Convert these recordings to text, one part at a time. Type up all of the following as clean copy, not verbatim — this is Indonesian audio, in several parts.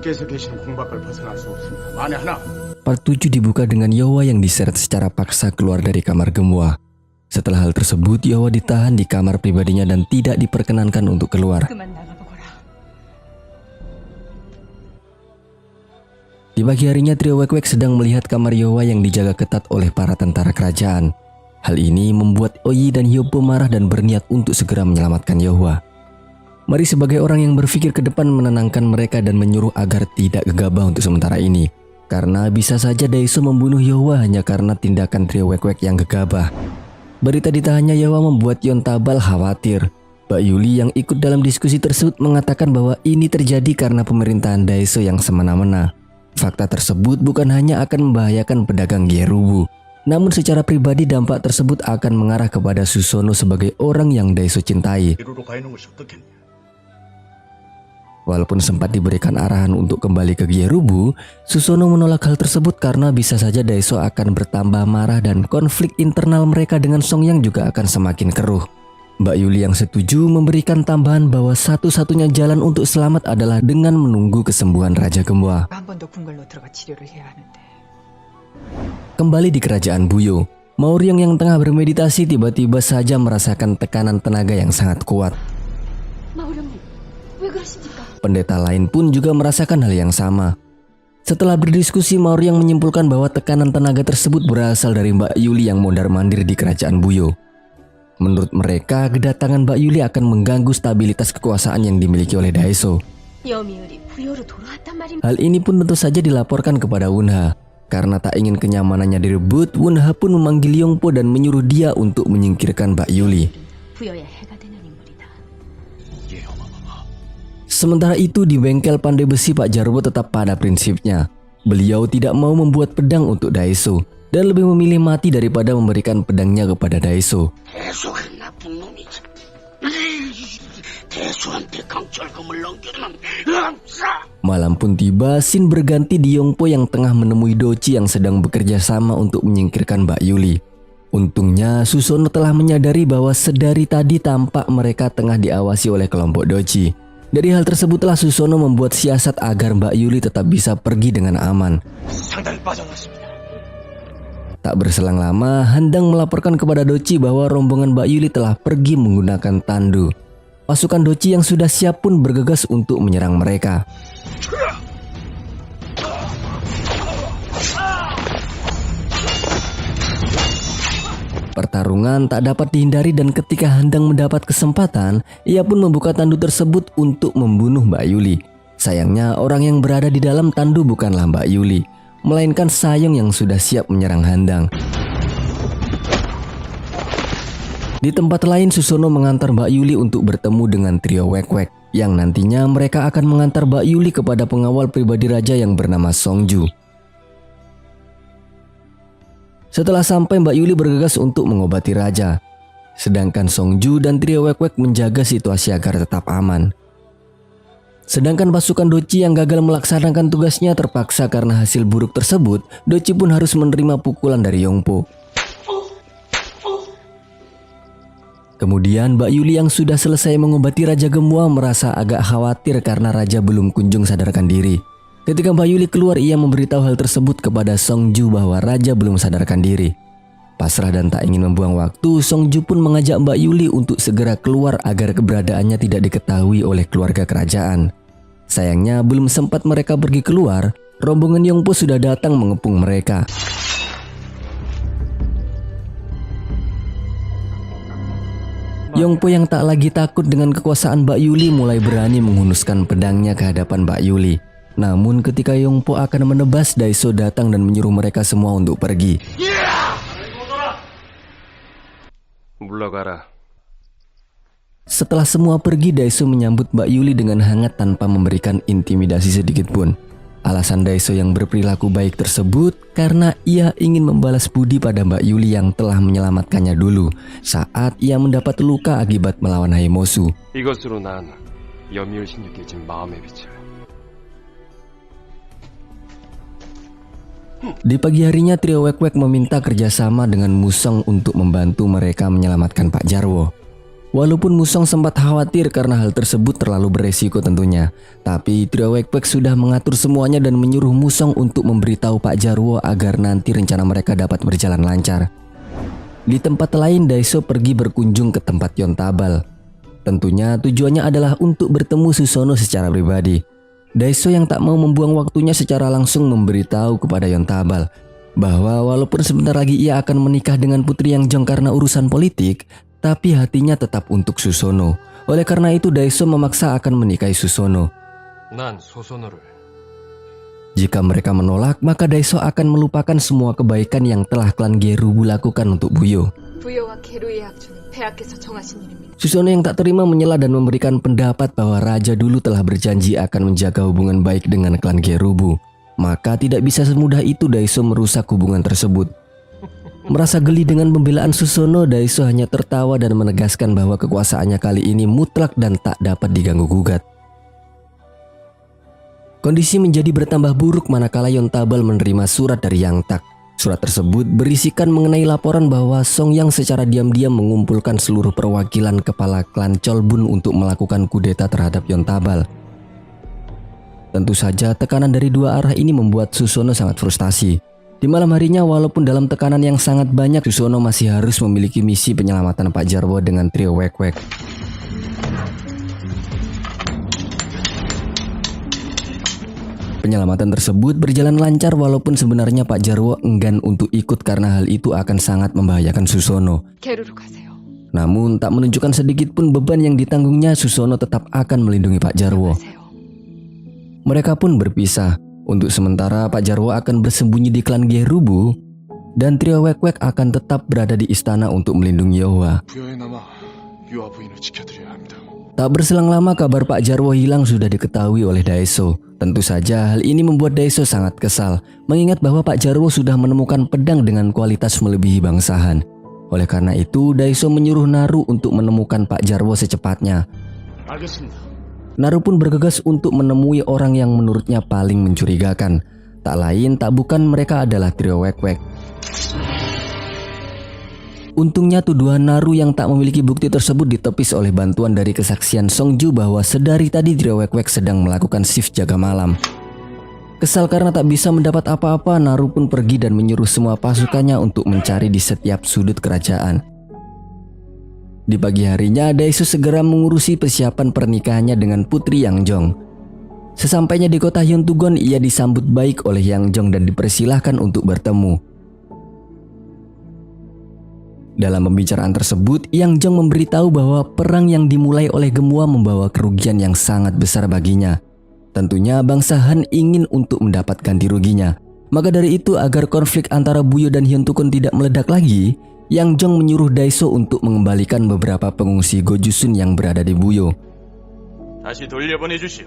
주님께서 계시는 궁박을 벗어날 수 없습니다. 만에 하나 Part 7 dibuka dengan Yowa yang diseret secara paksa keluar dari kamar gemua. Setelah hal tersebut, Yowa ditahan di kamar pribadinya dan tidak diperkenankan untuk keluar. 그만 나가보거라. Di pagi harinya, trio Wek-Wek sedang melihat kamar Yowa yang dijaga ketat oleh para tentara kerajaan. Hal ini membuat Oyi dan Hyoppo marah dan berniat untuk segera menyelamatkan Yowa. Mari sebagai orang yang berpikir ke depan menenangkan mereka dan menyuruh agar tidak gegabah untuk sementara ini. Karena bisa saja Daiso membunuh Yowa hanya karena tindakan trio Wek-Wek yang gegabah. Berita ditahannya Yowa membuat Yon Tabal khawatir. Mbak Yuli yang ikut dalam diskusi tersebut mengatakan bahwa ini terjadi karena pemerintahan Daiso yang semena-mena. Fakta tersebut bukan hanya akan membahayakan pedagang Gerubu, namun secara pribadi dampak tersebut akan mengarah kepada Susono sebagai orang yang Daiso cintai. 이루로 가 있는 것이 어떻겠냐? Walaupun sempat diberikan arahan untuk kembali ke Gerubu, Susono menolak hal tersebut karena bisa saja Daiso akan bertambah marah dan konflik internal mereka dengan Songyang juga akan semakin keruh. Mbak Yuli yang setuju memberikan tambahan bahwa satu-satunya jalan untuk selamat adalah dengan menunggu kesembuhan Raja Gemua. 한 번 더 궁궐로 들어가 치료를 해야 하는데. Kembali di kerajaan Buyo, Maoryong yang tengah bermeditasi tiba-tiba saja merasakan tekanan tenaga yang sangat kuat. 마오령님, 왜 그러십니까? Pendeta lain pun juga merasakan hal yang sama. Setelah berdiskusi, Maoryong menyimpulkan bahwa tekanan tenaga tersebut berasal dari Mbak Yuli yang mondar-mandir di kerajaan Buyo. Menurut mereka, kedatangan Mbak Yuli akan mengganggu stabilitas kekuasaan yang dimiliki oleh Daiso. 여미울이 부여로 돌아왔단 말입니다. Hal ini pun tentu saja dilaporkan kepada Wunha. Karena tak ingin kenyamanannya direbut, Wunha pun memanggil Yongpo dan menyuruh dia untuk menyingkirkan Mbak Yuli. 부여의 해가 되는 인물이다. 예, 어마마마. Sementara itu di bengkel pandai besi Pak Jarwo tetap pada prinsipnya. Beliau tidak mau membuat pedang untuk Daiso dan lebih memilih mati daripada memberikan pedangnya kepada Daiso. 대수가 나쁜 놈이지. 대수한테 강철금을 넘기면 없어. Malam pun tiba, scene berganti di Yongpo yang tengah menemui Dochi yang sedang bekerja sama untuk menyingkirkan Mbak Yuli. Untungnya Susono telah menyadari bahwa sedari tadi tampak mereka tengah diawasi oleh kelompok Dochi. Dari hal tersebutlah Susono membuat siasat agar Mbak Yuli tetap bisa pergi dengan aman. 상당히 빠져났습니다. Tak berselang lama, Handang melaporkan kepada Dochi bahwa rombongan Mbak Yuli telah pergi menggunakan tandu. Pasukan Dochi yang sudah siap pun bergegas untuk menyerang mereka. Pertarungan tak dapat dihindari dan ketika Handang mendapat kesempatan, ia pun membuka tandu tersebut untuk membunuh Mbak Yuli. Sayangnya orang yang berada di dalam tandu bukanlah Mbak Yuli, melainkan Sayong yang sudah siap menyerang Handang. Di tempat lain, Susono mengantar Mbak Yuli untuk bertemu dengan trio Wek-Wek, yang nantinya mereka akan mengantar Mbak Yuli kepada pengawal pribadi raja yang bernama Songju. Setelah sampai, Mbak Yuli bergegas untuk mengobati raja, sedangkan Songju dan trio Wek-Wek menjaga situasi agar tetap aman. Sedangkan pasukan Dochi yang gagal melaksanakan tugasnya terpaksa karena hasil buruk tersebut, Dochi pun harus menerima pukulan dari Yongpo. Kemudian Mbak Yuli yang sudah selesai mengobati Raja Gemua merasa agak khawatir karena Raja belum kunjung sadarkan diri. Ketika Mbak Yuli keluar, ia memberitahu hal tersebut kepada Songju bahwa Raja belum sadarkan diri. Pasrah dan tak ingin membuang waktu, Songju pun mengajak Mbak Yuli untuk segera keluar agar keberadaannya tidak diketahui oleh keluarga kerajaan. Sayangnya belum sempat mereka pergi keluar, rombongan Yongpo sudah datang mengepung mereka. Yongpo yang tak lagi takut dengan kekuasaan Mbak Yuli mulai berani menghunuskan pedangnya ke hadapan Mbak Yuli. Namun ketika Yongpo akan menebas, Daiso datang dan menyuruh mereka semua untuk pergi. 물러가라. Setelah semua pergi, Daiso menyambut Mbak Yuli dengan hangat tanpa memberikan intimidasi sedikit pun. Alasan Daiso yang berperilaku baik tersebut karena ia ingin membalas budi pada Mbak Yuli yang telah menyelamatkannya dulu saat ia mendapat luka akibat melawan Haemosu. 이것으로 난 여미울 신유께 진 마음의 빛을. Di pagi harinya, trio Wek-Wek meminta kerjasama dengan Musong untuk membantu mereka menyelamatkan Pak Jarwo. Walaupun Musong sempat khawatir karena hal tersebut terlalu beresiko tentunya, tapi trio Wek-Wek sudah mengatur semuanya dan menyuruh Musong untuk memberitahu Pak Jarwo agar nanti rencana mereka dapat berjalan lancar. Di tempat lain, Daiso pergi berkunjung ke tempat Yontabal. Tentunya tujuannya adalah untuk bertemu Susono secara pribadi. Daiso yang tak mau membuang waktunya secara langsung memberitahu kepada Yontabal bahwa walaupun sebentar lagi ia akan menikah dengan Putri Yangjong karena urusan politik, tapi hatinya tetap untuk Susono. Oleh karena itu Daiso memaksa akan menikahi Susono. 난 소소노를 Jika mereka menolak, maka Daiso akan melupakan semua kebaikan yang telah klan Gerubu lakukan untuk Buyo. 부여와 게루의 약주는 폐하께서 정하신 일입니다. Susono yang tak terima menyela dan memberikan pendapat bahwa raja dulu telah berjanji akan menjaga hubungan baik dengan klan Gerubu. Maka tidak bisa semudah itu Daiso merusak hubungan tersebut. Merasa geli dengan pembelaan Susono, Daiso hanya tertawa dan menegaskan bahwa kekuasaannya kali ini mutlak dan tak dapat diganggu-gugat. Kondisi menjadi bertambah buruk manakala Yontabal menerima surat dari Yang Tak. Surat tersebut berisikan mengenai laporan bahwa Song Yang secara diam-diam mengumpulkan seluruh perwakilan kepala klan Cholbun untuk melakukan kudeta terhadap Yontabal. Tentu saja tekanan dari dua arah ini membuat Susono sangat frustasi. Di malam harinya, walaupun dalam tekanan yang sangat banyak, Susono masih harus memiliki misi penyelamatan Pak Jarwo dengan trio Wek-Wek. Penyelamatan tersebut berjalan lancar walaupun sebenarnya Pak Jarwo enggan untuk ikut karena hal itu akan sangat membahayakan Susono. 게루로 가세요. Namun tak menunjukkan sedikit pun beban yang ditanggungnya, Susono tetap akan melindungi Pak Jarwo. 가세요. Mereka pun berpisah. Untuk sementara Pak Jarwo akan bersembunyi di klan Gerubu dan trio Wek-Wek akan tetap berada di istana untuk melindungi Yohwa. 부여에 남아 유아 부인을 지켜드려야 합니다. Tak berselang lama kabar Pak Jarwo hilang sudah diketahui oleh Daiso. Tentu saja hal ini membuat Daiso sangat kesal, mengingat bahwa Pak Jarwo sudah menemukan pedang dengan kualitas melebihi bangsahan. Oleh karena itu Daiso menyuruh Naru untuk menemukan Pak Jarwo secepatnya. 알겠습니다. Naru pun bergegas untuk menemui orang yang menurutnya paling mencurigakan. Tak lain tak bukan mereka adalah trio Wek-Wek. Untungnya tuduhan Naru yang tak memiliki bukti tersebut ditepis oleh bantuan dari kesaksian Songju bahwa sedari tadi trio Wek-Wek sedang melakukan shift jaga malam. Kesal karena tak bisa mendapat apa-apa, Naru pun pergi dan menyuruh semua pasukannya untuk mencari di setiap sudut kerajaan. Di pagi harinya, Daiso segera mengurusi persiapan pernikahannya dengan Putri Yangjong. Sesampainya di kota Hyuntugon, ia disambut baik oleh Yangjong dan dipersilahkan untuk bertemu. Dalam pembicaraan tersebut, Yangjong memberitahu bahwa perang yang dimulai oleh Gemua membawa kerugian yang sangat besar baginya. Tentunya bangsa Han ingin untuk mendapat ganti ruginya. Maka dari itu, agar konflik antara Buyo dan Hyuntugon tidak meledak lagi, Yangjong menyuruh Daiso untuk mengembalikan beberapa pengungsi Gojusun yang berada di Buyo. 다시 돌려보내주시오.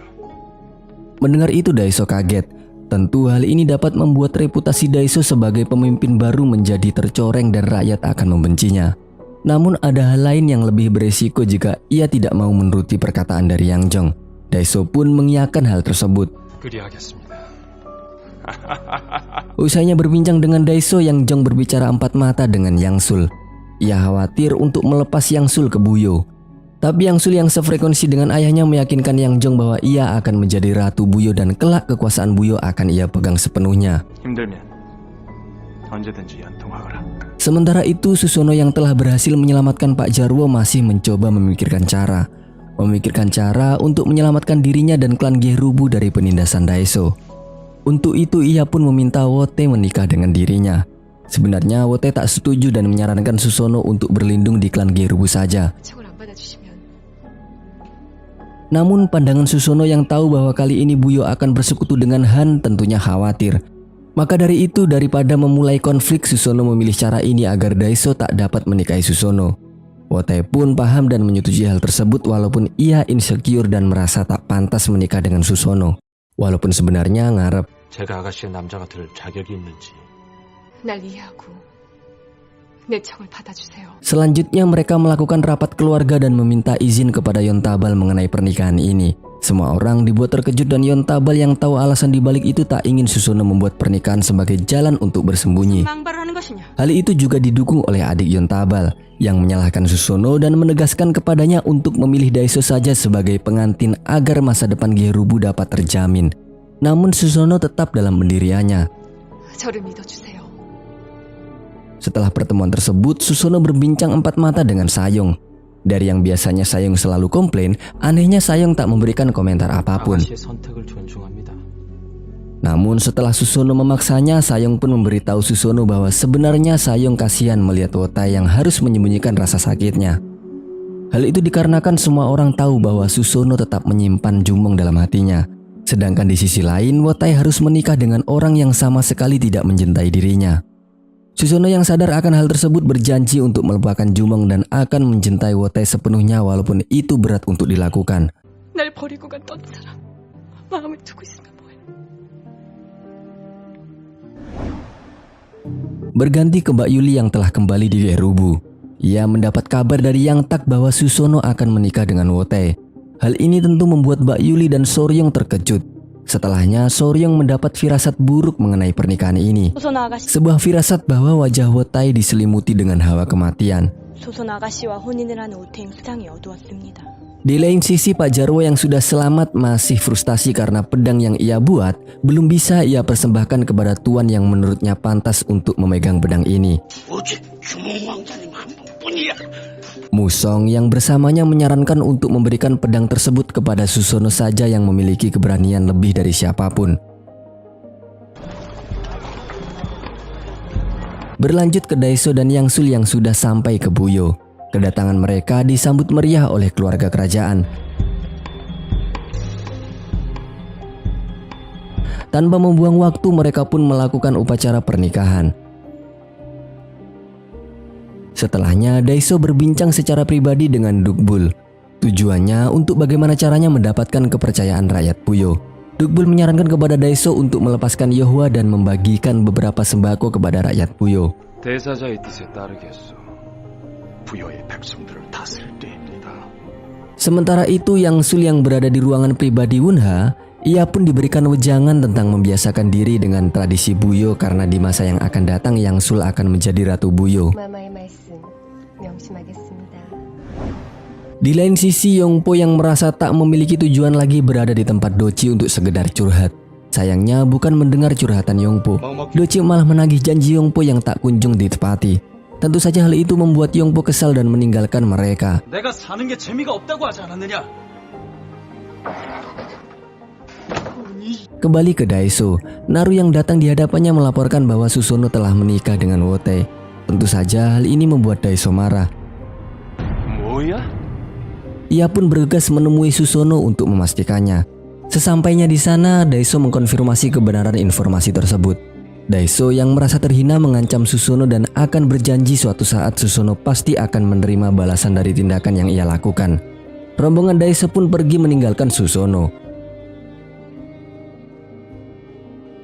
Mendengar itu Daiso kaget. Tentu hal ini dapat membuat reputasi Daiso sebagai pemimpin baru menjadi tercoreng dan rakyat akan membencinya. Namun ada hal lain yang lebih beresiko jika ia tidak mau menuruti perkataan dari Yangjong. Daiso pun mengiyakan hal tersebut. 그리하겠습니다. Usainya berbincang dengan Daiso, Yangjong berbicara empat mata dengan Yangsul. Ia khawatir untuk melepas Yangsul ke Buyo. Tapi Yangsul yang sefrekuensi dengan ayahnya meyakinkan Yangjong bahwa ia akan menjadi ratu Buyo dan kelak kekuasaan Buyo akan ia pegang sepenuhnya. 힘들면 언제든지 연통하거라. Sementara itu Susono yang telah berhasil menyelamatkan Pak Jarwo masih mencoba memikirkan cara untuk menyelamatkan dirinya dan klan Gerubu dari penindasan Daiso. Untuk itu ia pun meminta Wote menikah dengan dirinya. Sebenarnya Wote tak setuju dan menyarankan Susono untuk berlindung di klan Gerubu saja. 청을 안 받아주시면 Namun pandangan Susono yang tahu bahwa kali ini Buyo akan bersekutu dengan Han tentunya khawatir. Maka dari itu daripada memulai konflik, Susono memilih cara ini agar Daiso tak dapat menikahi Susono. Wote pun paham dan menyetujui hal tersebut walaupun ia insecure dan merasa tak pantas menikah dengan Susono. Walaupun sebenarnya ngarep. 제가 아가씨의 남자가 될 자격이 있는지. 날 이해하고 내 청을 받아주세요. Selanjutnya mereka melakukan rapat keluarga dan meminta izin kepada Yontabal mengenai pernikahan ini. Semua orang dibuat terkejut dan Yontabal yang tahu alasan dibalik itu tak ingin Susono membuat pernikahan sebagai jalan untuk bersembunyi. 망발하는 것이냐? Hal itu juga didukung oleh adik Yontabal yang menyalahkan Susono dan menegaskan kepadanya untuk memilih Daiso saja sebagai pengantin agar masa depan Gerubu dapat terjamin. Namun Susono tetap dalam pendiriannya. 저를 믿어주세요. Setelah pertemuan tersebut, Susono berbincang empat mata dengan Sayong. Dari yang biasanya Sayong selalu komplain, anehnya Sayong tak memberikan komentar apapun. 아가씨의 선택을 존중합니다. Namun setelah Susono memaksanya, Sayong pun memberitahu Susono bahwa sebenarnya Sayong kasihan melihat Wotai yang harus menyembunyikan rasa sakitnya. Hal itu dikarenakan semua orang tahu bahwa Susono tetap menyimpan Jumong dalam hatinya. Sedangkan di sisi lain, Wotai harus menikah dengan orang yang sama sekali tidak mencintai dirinya. Susono yang sadar akan hal tersebut berjanji untuk melupakan Jumong dan akan mencintai Wotai sepenuhnya walaupun itu berat untuk dilakukan. 날 버리고 간 떤 사람 마음에 두고 있으면 뭐해? Berganti ke Mbak Yuli yang telah kembali di Gerubu. Ia mendapat kabar dari Yang Tak bahwa Susono akan menikah dengan Wotai. Hal ini tentu membuat Mbak Yuli dan Soryong terkejut. Setelahnya, Soryong mendapat firasat buruk mengenai pernikahan ini. 소선 아가씨, Sebuah firasat bahwa wajah Wotai diselimuti dengan hawa kematian. 소선 아가씨와 혼인을 한 오태임 수장이 어두웠습니다. Di lain sisi, Pak Jarwo yang sudah selamat masih frustasi karena pedang yang ia buat belum bisa ia persembahkan kepada tuan yang menurutnya pantas untuk memegang pedang ini. Musong yang bersamanya menyarankan untuk memberikan pedang tersebut kepada Susono saja yang memiliki keberanian lebih dari siapapun. Berlanjut ke Daiso dan Yangsul yang sudah sampai ke Buyo. Kedatangan mereka disambut meriah oleh keluarga kerajaan. Tanpa membuang waktu, mereka pun melakukan upacara pernikahan. Setelahnya, Daiso berbincang secara pribadi dengan Dukbul. Tujuannya untuk bagaimana caranya mendapatkan kepercayaan rakyat Buyo. Dukbul menyarankan kepada Daiso untuk melepaskan Yohwa dan membagikan beberapa sembako kepada rakyat Buyo. 대사자의 뜻에 따르겠소. 부여의 백성들을 다스릴 때입니다. Sementara itu, Yangsul yang berada di ruangan pribadi Wunha, ia pun diberikan wejangan tentang membiasakan diri dengan tradisi Buyo karena di masa yang akan datang Yangsul akan menjadi Ratu Buyo. 마마의 말씀 명심하겠습니다. Di lain sisi, Yongpo yang merasa tak memiliki tujuan lagi berada di tempat Doci untuk sekedar curhat. Sayangnya bukan mendengar curhatan Yongpo. Doci malah menagih janji Yongpo yang tak kunjung ditepati. Tentu saja hal itu membuat Yongpo kesal dan meninggalkan mereka. 내가 사는 게 재미가 없다고 하지 않았느냐? Kembali ke Daiso, Naru yang datang di hadapannya melaporkan bahwa Susono telah menikah dengan Wotai. Tentu saja hal ini membuat Daiso marah. 뭐야? Ia pun bergegas menemui Susono untuk memastikannya. Sesampainya di sana, Daiso mengkonfirmasi kebenaran informasi tersebut. Daiso yang merasa terhina mengancam Susono dan akan berjanji suatu saat Susono pasti akan menerima balasan dari tindakan yang ia lakukan. Rombongan Daiso pun pergi meninggalkan Susono.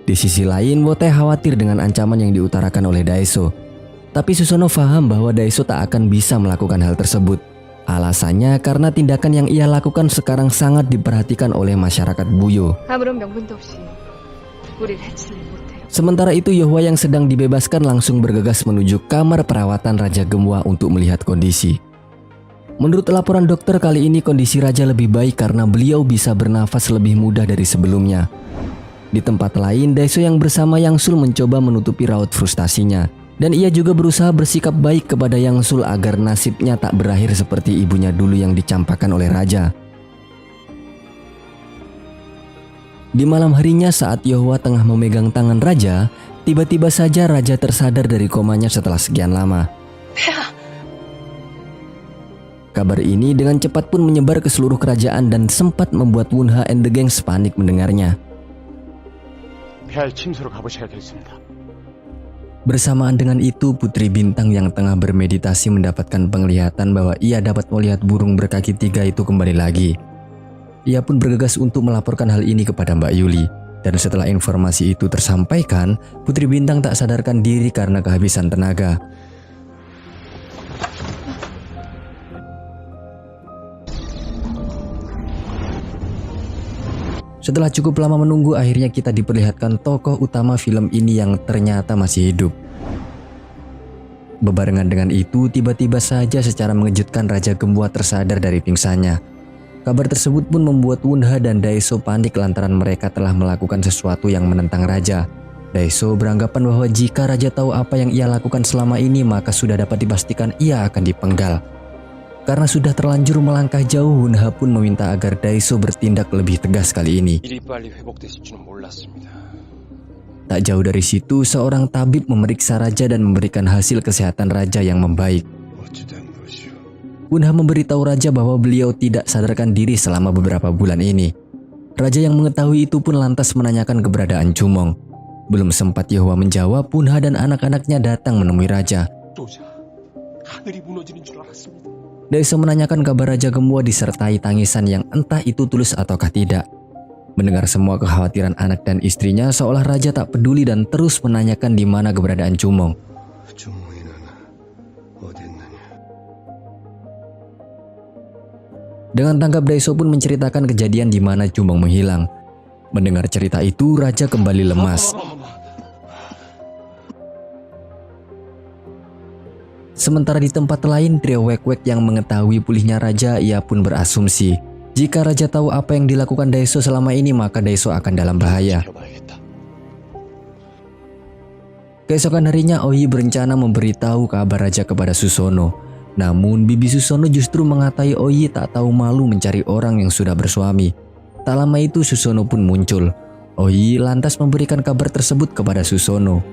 Di sisi lain, Wotai khawatir dengan ancaman yang diutarakan oleh Daiso. Tapi Susono paham bahwa Daiso tak akan bisa melakukan hal tersebut. Alasannya karena tindakan yang ia lakukan sekarang sangat diperhatikan oleh masyarakat Buyo. 아무런 명분도 없이 우리를 해치지 못해요. Sementara itu, Yohwa yang sedang dibebaskan langsung bergegas menuju kamar perawatan Raja Gemwa untuk melihat kondisi. Menurut laporan dokter, kali ini kondisi Raja lebih baik karena beliau bisa bernafas lebih mudah dari sebelumnya. Di tempat lain, Daiso yang bersama Yangsul mencoba menutupi raut frustasinya. Dan ia juga berusaha bersikap baik kepada Yangsul agar nasibnya tak berakhir seperti ibunya dulu yang dicampakkan oleh Raja. Di malam harinya saat Yohwa tengah memegang tangan Raja, tiba-tiba saja Raja tersadar dari komanya setelah sekian lama. Kabar ini dengan cepat pun menyebar ke seluruh kerajaan dan sempat membuat Wunha and the Gangs panik mendengarnya. 폐하의 침소로 가보셔야겠습니다. Bersamaan dengan itu, Putri Bintang yang tengah bermeditasi mendapatkan penglihatan bahwa ia dapat melihat burung berkaki 3 itu kembali lagi. Ia pun bergegas untuk melaporkan hal ini kepada Mbak Yuli. Dan setelah informasi itu tersampaikan, Putri Bintang tak sadarkan diri karena kehabisan tenaga. Setelah cukup lama menunggu, akhirnya kita diperlihatkan tokoh utama film ini yang ternyata masih hidup. Bebarengan dengan itu, tiba-tiba saja secara mengejutkan Raja Gembua tersadar dari pingsannya. Kabar tersebut pun membuat Wunha dan Daeso panik lantaran mereka telah melakukan sesuatu yang menentang Raja. Daeso beranggapan bahwa jika Raja tahu apa yang ia lakukan selama ini, maka sudah dapat dipastikan ia akan dipenggal. Karena sudah terlanjur melangkah jauh, Wunha pun meminta agar Daeso bertindak lebih tegas kali ini. 일이 빨리 회복됐을 줄은 몰랐습니다. Tak jauh dari situ, seorang tabib memeriksa Raja dan memberikan hasil kesehatan Raja yang membaik. Wunha memberitahu Raja bahwa beliau tidak sadarkan diri selama beberapa bulan ini. Raja yang mengetahui itu pun lantas menanyakan keberadaan Jumong. Belum sempat Yehwa menjawab, Wunha dan anak-anaknya datang menemui Raja. Daeso menanyakan kabar Raja Gembua disertai tangisan yang entah itu tulus ataukah tidak. Mendengar semua kekhawatiran anak dan istrinya, seolah Raja tak peduli dan terus menanyakan di mana keberadaan Jumong. Dengan tanggap, Daeso pun menceritakan kejadian di mana Jumong menghilang. Mendengar cerita itu, Raja kembali lemas. Sementara di tempat lain, trio Wek-Wek yang mengetahui pulihnya Raja, ia pun berasumsi jika Raja tahu apa yang dilakukan Daeso selama ini, maka Daeso akan dalam bahaya. Keesokan harinya, Oyi berencana memberitahu kabar Raja kepada Susono. Namun bibi Susono justru mengatai Oyi tak tahu malu mencari orang yang sudah bersuami. Tak lama itu Susono pun muncul. Oyi lantas memberikan kabar tersebut kepada Susono.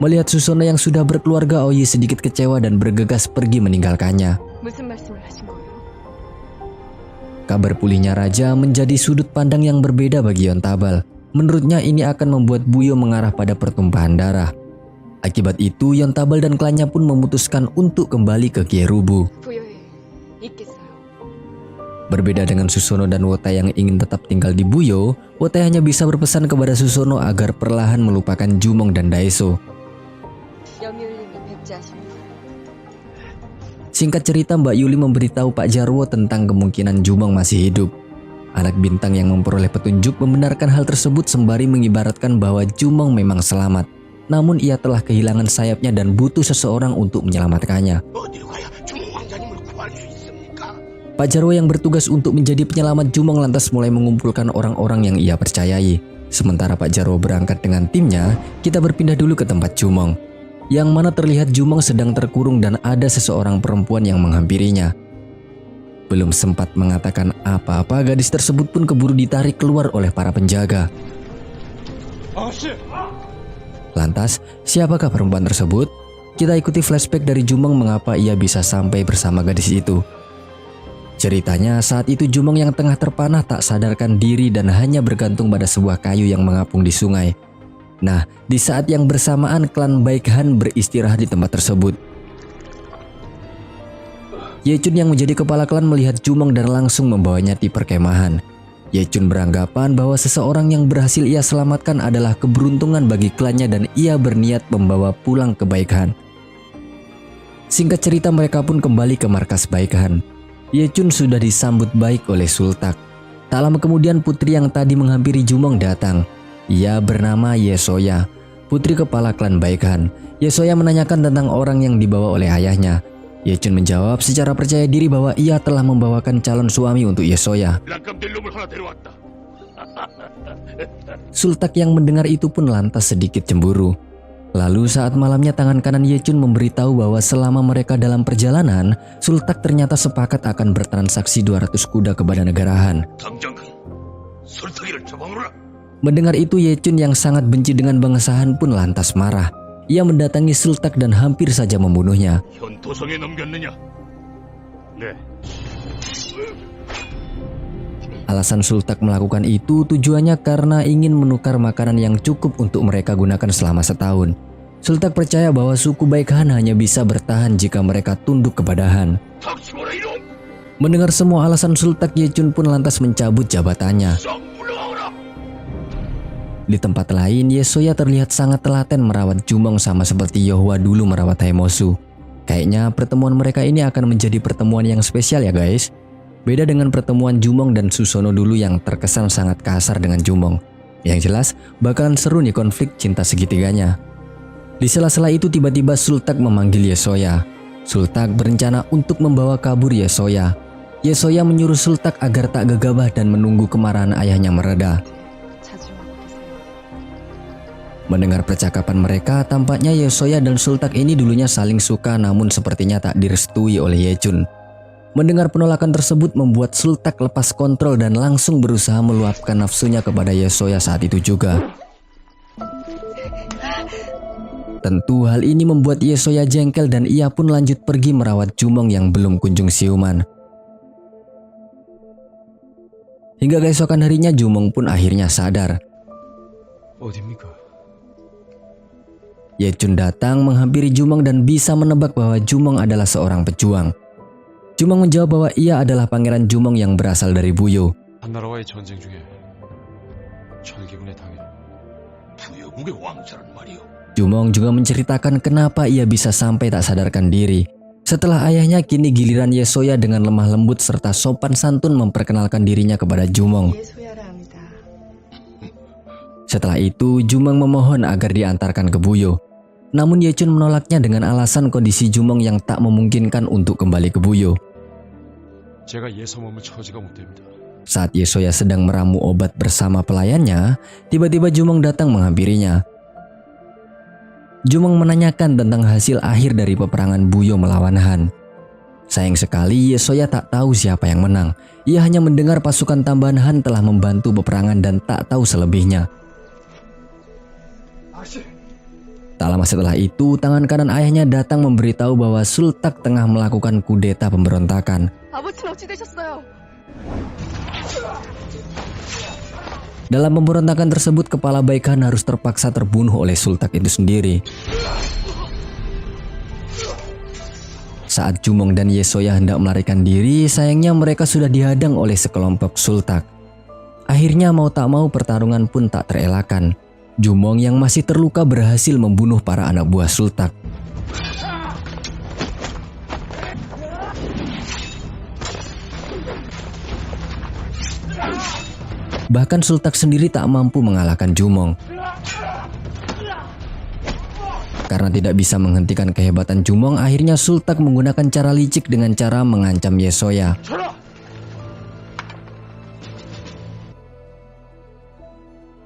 Melihat Susono yang sudah berkeluarga, Oyi sedikit kecewa dan bergegas pergi meninggalkannya. 무슨 말씀을 하신 거예요? Kabar pulihnya Raja menjadi sudut pandang yang berbeda bagi Yontabal. Menurutnya ini akan membuat Buyo mengarah pada pertumpahan darah. Akibat itu, Yontabal dan klannya pun memutuskan untuk kembali ke Kierubu. 부여에 있겠어요. Berbeda dengan Susono dan Wotai yang ingin tetap tinggal di Buyo, Wotai hanya bisa berpesan kepada Susono agar perlahan melupakan Jumong dan Daeso. 염유일님이 백제하십니다. Singkat cerita, Mbak Yuli memberitahu Pak Jarwo tentang kemungkinan Jumong masih hidup. Anak bintang yang memperoleh petunjuk membenarkan hal tersebut sembari mengibaratkan bahwa Jumong memang selamat. Namun ia telah kehilangan sayapnya dan butuh seseorang untuk menyelamatkannya. Pak Jarwo yang bertugas untuk menjadi penyelamat Jumong lantas mulai mengumpulkan orang-orang yang ia percayai. Sementara Pak Jarwo berangkat dengan timnya, kita berpindah dulu ke tempat Jumong, yang mana terlihat Jumong sedang terkurung dan ada seseorang perempuan yang menghampirinya. Belum sempat mengatakan apa-apa, gadis tersebut pun keburu ditarik keluar oleh para penjaga. Lantas, siapakah perempuan tersebut? Kita ikuti flashback dari Jumong mengapa ia bisa sampai bersama gadis itu. Ceritanya, saat itu Jumong yang tengah terpanah tak sadarkan diri dan hanya bergantung pada sebuah kayu yang mengapung di sungai. Nah, di saat yang bersamaan klan Baekhan beristirahat di tempat tersebut. Yechun yang menjadi kepala klan melihat Jumong dan langsung membawanya di perkemahan. Yechun beranggapan bahwa seseorang yang berhasil ia selamatkan adalah keberuntungan bagi klannya dan ia berniat membawa pulang ke Baekhan. Singkat cerita, mereka pun kembali ke markas Baekhan. Yechun sudah disambut baik oleh Sultak. Tak lama kemudian putri yang tadi menghampiri Jumong datang. Ia bernama Yesoya, putri kepala klan Baekhan. Yesoya menanyakan tentang orang yang dibawa oleh ayahnya. Yechun menjawab secara percaya diri bahwa ia telah membawakan calon suami untuk Yesoya. Sultak yang mendengar itu pun lantas sedikit cemburu. Lalu saat malamnya tangan kanan Yechun memberitahu bahwa selama mereka dalam perjalanan, Sultak ternyata sepakat akan bertransaksi 200 kuda kepada negarahan. Mendengar itu, Yechun yang sangat benci dengan bangsahan pun lantas marah. Ia mendatangi Sultak dan hampir saja membunuhnya. Alasan Sultak melakukan itu tujuannya karena ingin menukar makanan yang cukup untuk mereka gunakan selama setahun. Sultak percaya bahwa suku Baekhan hanya bisa bertahan jika mereka tunduk kepada Han. Mendengar semua alasan Sultak, Yechun pun lantas mencabut jabatannya. Di tempat lain, Yesoya terlihat sangat telaten merawat Jumong sama seperti Yehwa dulu merawat Haemosu. Kayaknya pertemuan mereka ini akan menjadi pertemuan yang spesial ya guys. Beda dengan pertemuan Jumong dan Susono dulu yang terkesan sangat kasar dengan Jumong. Yang jelas bakalan seru nih konflik cinta segitiganya. Di sela-sela itu tiba-tiba Sultak memanggil Yesoya. Sultak berencana untuk membawa kabur Yesoya. Yesoya menyuruh Sultak agar tak gegabah dan menunggu kemarahan ayahnya mereda. Mendengar percakapan mereka, tampaknya Yesoya dan Sultak ini dulunya saling suka namun sepertinya tak direstui oleh Yechun. Mendengar penolakan tersebut membuat Sultak lepas kontrol dan langsung berusaha meluapkan nafsunya kepada Yesoya saat itu juga. Tentu hal ini membuat Yesoya jengkel dan ia pun lanjut pergi merawat Jumong yang belum kunjung siuman. Hingga keesokan harinya Jumong pun akhirnya sadar. 어딥니까? Yechun datang menghampiri Jumong dan bisa menebak bahwa Jumong adalah seorang pejuang. Jumong menjawab bahwa ia adalah pangeran Jumong yang berasal dari Buyo. 한나라와의 전쟁 중에 철기군에 당해 부여국의 왕자란 말이오. Jumong juga menceritakan kenapa ia bisa sampai tak sadarkan diri. Setelah ayahnya, kini giliran Yesoya dengan lemah lembut serta sopan santun memperkenalkan dirinya kepada Jumong. Setelah itu, Jumong memohon agar diantarkan ke Buyo. Namun Yechun menolaknya dengan alasan kondisi Jumong yang tak memungkinkan untuk kembali ke Buyo. 제가 예섬을 처지가 못 됩니다. Saat Yesoya sedang meramu obat bersama pelayannya, tiba-tiba Jumong datang menghampirinya. Jumong menanyakan tentang hasil akhir dari peperangan Buyo melawan Han. Sayang sekali Yesoya tak tahu siapa yang menang. Ia hanya mendengar pasukan tambahan Han telah membantu peperangan dan tak tahu selebihnya. Tak lama setelah itu, tangan kanan ayahnya datang memberitahu bahwa Sultak tengah melakukan kudeta pemberontakan. 아버지는 어찌 되셨어요? Dalam pemberontakan tersebut, kepala baik Han harus terpaksa terbunuh oleh Sultak itu sendiri. Saat Jumong dan Yesoya hendak melarikan diri, sayangnya mereka sudah dihadang oleh sekelompok Sultak. Akhirnya mau tak mau pertarungan pun tak terelakkan. Jumong yang masih terluka berhasil membunuh para anak buah Sultak. Bahkan Sultak sendiri tak mampu mengalahkan Jumong. Karena tidak bisa menghentikan kehebatan Jumong, akhirnya Sultak menggunakan cara licik dengan cara mengancam Yesoya.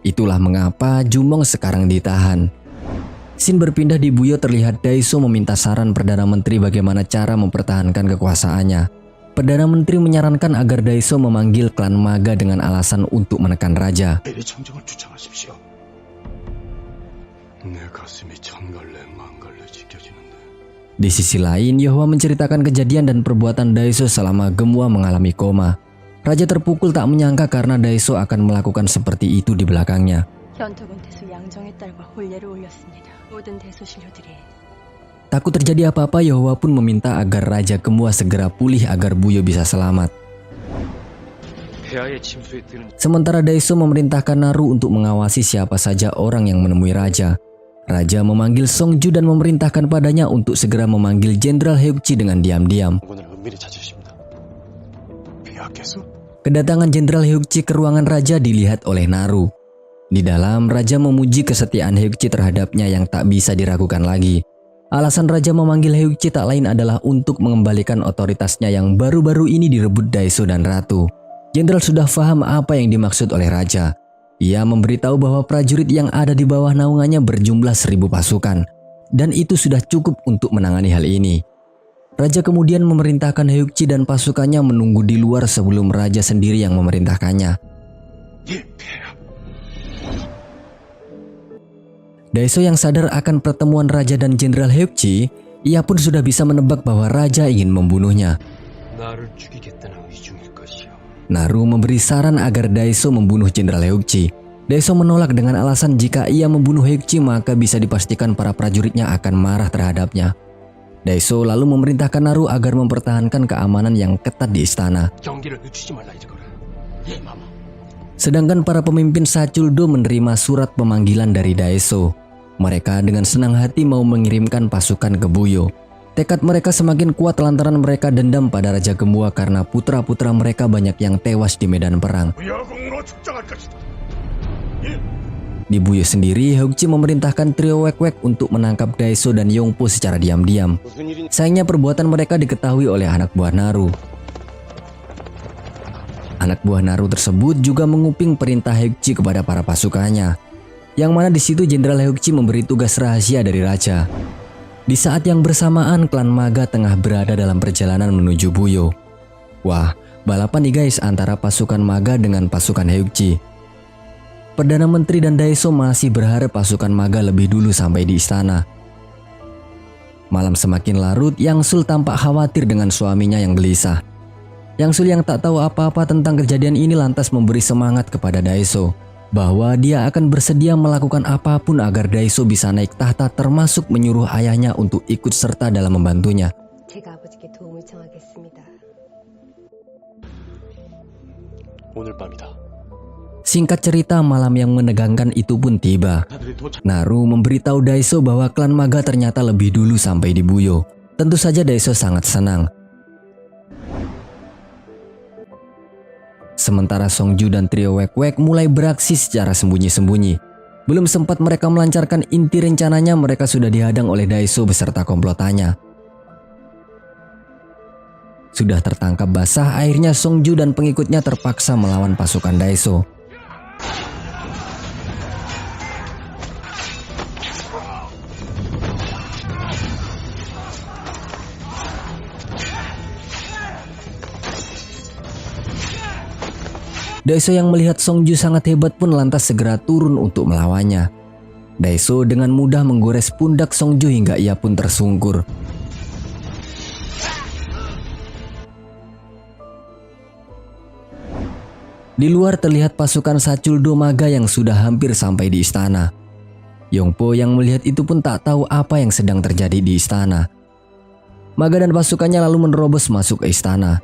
Itulah mengapa Jumong sekarang ditahan. Scene berpindah di Buyo, terlihat Daiso meminta saran Perdana Menteri bagaimana cara mempertahankan kekuasaannya. Perdana Menteri menyarankan agar Daiso memanggil klan Maga dengan alasan untuk menekan raja. 대리청정을 주창하십시오. 내 가슴이 천갈래 만갈래 지켜지는데. Di sisi lain, Yeohwa menceritakan kejadian dan perbuatan Daiso selama Gemwa mengalami koma. Raja terpukul tak menyangka karena Daiso akan melakukan seperti itu di belakangnya. 현덕은 대소 양정의 딸과 혼례를 올렸습니다. 모든 대소 신료들이 Takut terjadi apa-apa, Yeohwa pun meminta agar Raja Gemwa segera pulih agar Buyo bisa selamat. 폐하의 침수에 뜨는 Sementara Daiso memerintahkan Naru untuk mengawasi siapa saja orang yang menemui Raja. Raja memanggil Songju dan memerintahkan padanya untuk segera memanggil Jenderal Heukji dengan diam-diam. 군을 은밀히 찾으십니다. 폐하께서 Kedatangan Jenderal Heukji ke ruangan Raja dilihat oleh Naru. Di dalam, Raja memuji kesetiaan Heukji terhadapnya yang tak bisa diragukan lagi. Alasan Raja memanggil Heukji tak lain adalah untuk mengembalikan otoritasnya yang baru-baru ini direbut Daiso dan Ratu. Jenderal sudah paham apa yang dimaksud oleh Raja. Ia memberitahu bahwa prajurit yang ada di bawah naungannya berjumlah 1000 pasukan. Dan itu sudah cukup untuk menangani hal ini. Raja kemudian memerintahkan Heukji dan pasukannya menunggu di luar sebelum Raja sendiri yang memerintahkannya. 예, 폐하. Daiso yang sadar akan pertemuan Raja dan Jenderal Heukji, ia pun sudah bisa menebak bahwa Raja ingin membunuhnya. 나를 죽이겠다는 위중일 것이요. Naru memberi saran agar Daiso membunuh Jenderal Heukji. Daiso menolak dengan alasan jika ia membunuh Heukji maka bisa dipastikan para prajuritnya akan marah terhadapnya. Daiso lalu memerintahkan Naru agar mempertahankan keamanan yang ketat di istana. 경기를 늦추지 말라 이거라. 예, 마마. Sedangkan para pemimpin Sachuldo menerima surat pemanggilan dari Daiso. Mereka dengan senang hati mau mengirimkan pasukan ke Buyo. Tekad mereka semakin kuat lantaran mereka dendam pada Raja Gemwa karena putra-putra mereka banyak yang tewas di medan perang. 부여국으로 축장할 것이다. 예. Di Buyo sendiri, Heokji memerintahkan trio Wek-Wek untuk menangkap Daeso dan Yongpo secara diam-diam. Sayangnya perbuatan mereka diketahui oleh anak buah Naru. Anak buah Naru tersebut juga menguping perintah Heokji kepada para pasukannya, yang mana di situ Jenderal Heokji memberi tugas rahasia dari raja. Di saat yang bersamaan, klan Maga tengah berada dalam perjalanan menuju Buyo. Wah, balapan nih guys antara pasukan Maga dengan pasukan Heokji. Perdana Menteri dan Daeso masih berharap pasukan Maga lebih dulu sampai di istana. Malam semakin larut, Yang Sul tampak khawatir dengan suaminya yang gelisah. Yang Sul yang tak tahu apa-apa tentang kejadian ini lantas memberi semangat kepada Daeso bahwa dia akan bersedia melakukan apapun agar Daeso bisa naik tahta, termasuk menyuruh ayahnya untuk ikut serta dalam membantunya. 제가 아버지께 도움을 청하겠습니다. 오늘 밤이다. Singkat cerita, malam yang menegangkan itu pun tiba. Naru memberitahu Daeso bahwa klan Maga ternyata lebih dulu sampai di Buyo. Tentu saja Daeso sangat senang. Sementara Songju dan trio Wek-Wek mulai beraksi secara sembunyi-sembunyi. Belum sempat mereka melancarkan inti rencananya, mereka sudah dihadang oleh Daeso beserta komplotannya. Sudah tertangkap basah, akhirnya Songju dan pengikutnya terpaksa melawan pasukan Daeso. Daeso yang melihat Songju sangat hebat pun lantas segera turun untuk melawannya. Daeso dengan mudah menggores pundak Songju hingga ia pun tersungkur. Di luar terlihat pasukan Saculdo Maga yang sudah hampir sampai di istana. Yongpo yang melihat itu pun tak tahu apa yang sedang terjadi di istana. Maga dan pasukannya lalu menerobos masuk ke istana.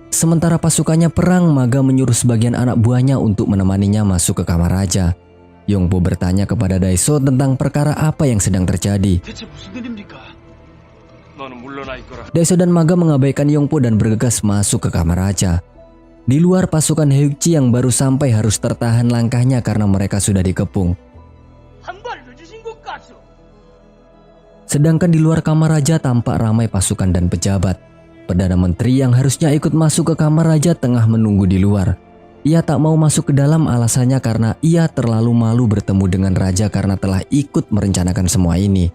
Sementara pasukannya perang, Maga menyuruh sebagian anak buahnya untuk menemaninya masuk ke kamar raja. Yongpo bertanya kepada Daeso tentang perkara apa yang sedang terjadi. Daeso dan Maga mengabaikan Yongpo dan bergegas masuk ke kamar raja. Di luar, pasukan Heokji yang baru sampai harus tertahan langkahnya karena mereka sudah dikepung. Sedangkan di luar kamar raja tampak ramai pasukan dan pejabat. Perdana Menteri yang harusnya ikut masuk ke kamar raja tengah menunggu di luar. Ia tak mau masuk ke dalam, alasannya karena ia terlalu malu bertemu dengan raja karena telah ikut merencanakan semua ini.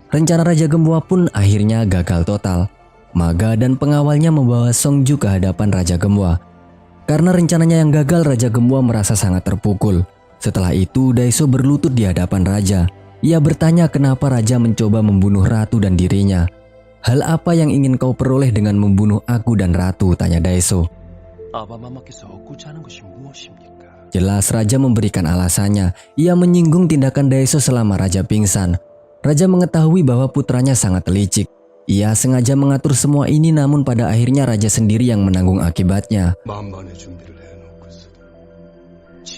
Rencana Raja Gembua pun akhirnya gagal total. Maga dan pengawalnya membawa Songju ke hadapan Raja Gembua. Karena rencananya yang gagal, Raja Gembua merasa sangat terpukul. Setelah itu, Daeso berlutut di hadapan raja. Ia bertanya kenapa raja mencoba membunuh ratu dan dirinya. Hal apa yang ingin kau peroleh dengan membunuh aku dan ratu, tanya Daeso. Jelas raja memberikan alasannya. Ia menyinggung tindakan Daeso selama raja pingsan. Raja mengetahui bahwa putranya sangat licik. Ia sengaja mengatur semua ini, namun pada akhirnya raja sendiri yang menanggung akibatnya.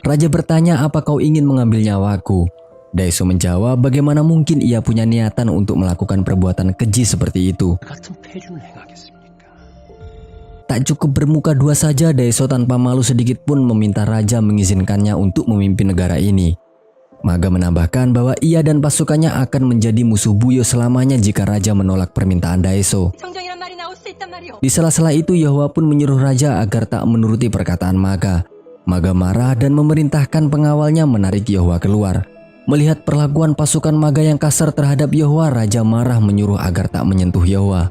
Raja bertanya, apa kau ingin mengambil nyawaku? Daeso menjawab, bagaimana mungkin ia punya niatan untuk melakukan perbuatan keji seperti itu. Tak cukup bermuka dua saja, Daeso tanpa malu sedikit pun meminta raja mengizinkannya untuk memimpin negara ini. Maga menambahkan bahwa ia dan pasukannya akan menjadi musuh Buyo selamanya jika raja menolak permintaan Daeso. Di sela-sela itu, Yahwa pun menyuruh raja agar tak menuruti perkataan Maga. Maga marah dan memerintahkan pengawalnya menarik Yahwa keluar. Melihat perlakuan pasukan Maga yang kasar terhadap Yahwa, raja marah menyuruh agar tak menyentuh Yahwa.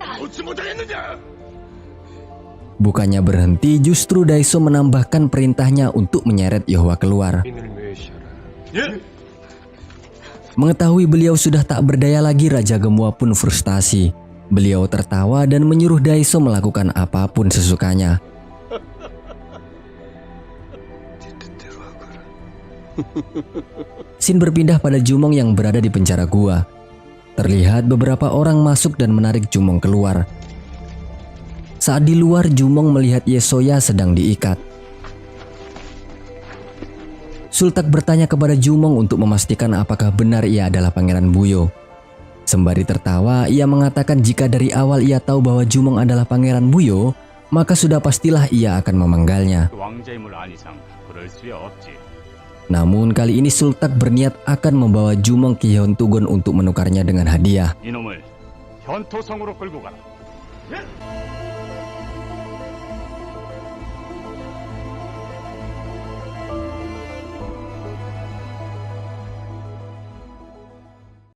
Bukannya berhenti, justru Daeso menambahkan perintahnya untuk menyeret Yahwa keluar. Mengetahui beliau sudah tak berdaya lagi, Raja Gembua pun frustasi. Beliau tertawa dan menyuruh Daeso melakukan apapun sesukanya. Scene berpindah pada Jumong yang berada di penjara gua. Terlihat beberapa orang masuk dan menarik Jumong keluar. Saat di luar, Jumong melihat Yesoya sedang diikat. Sultak bertanya kepada Jumong untuk memastikan apakah benar ia adalah Pangeran Buyo. Sembari tertawa, ia mengatakan jika dari awal ia tahu bahwa Jumong adalah Pangeran Buyo, maka sudah pastilah ia akan memanggalnya. 왕자의 물 아닌 이상 그럴 수야 없지. Namun kali ini Sultak berniat akan membawa Jumong ke Hyontugon untuk menukarnya dengan hadiah. 이놈을 현토성으로 끌고 가라.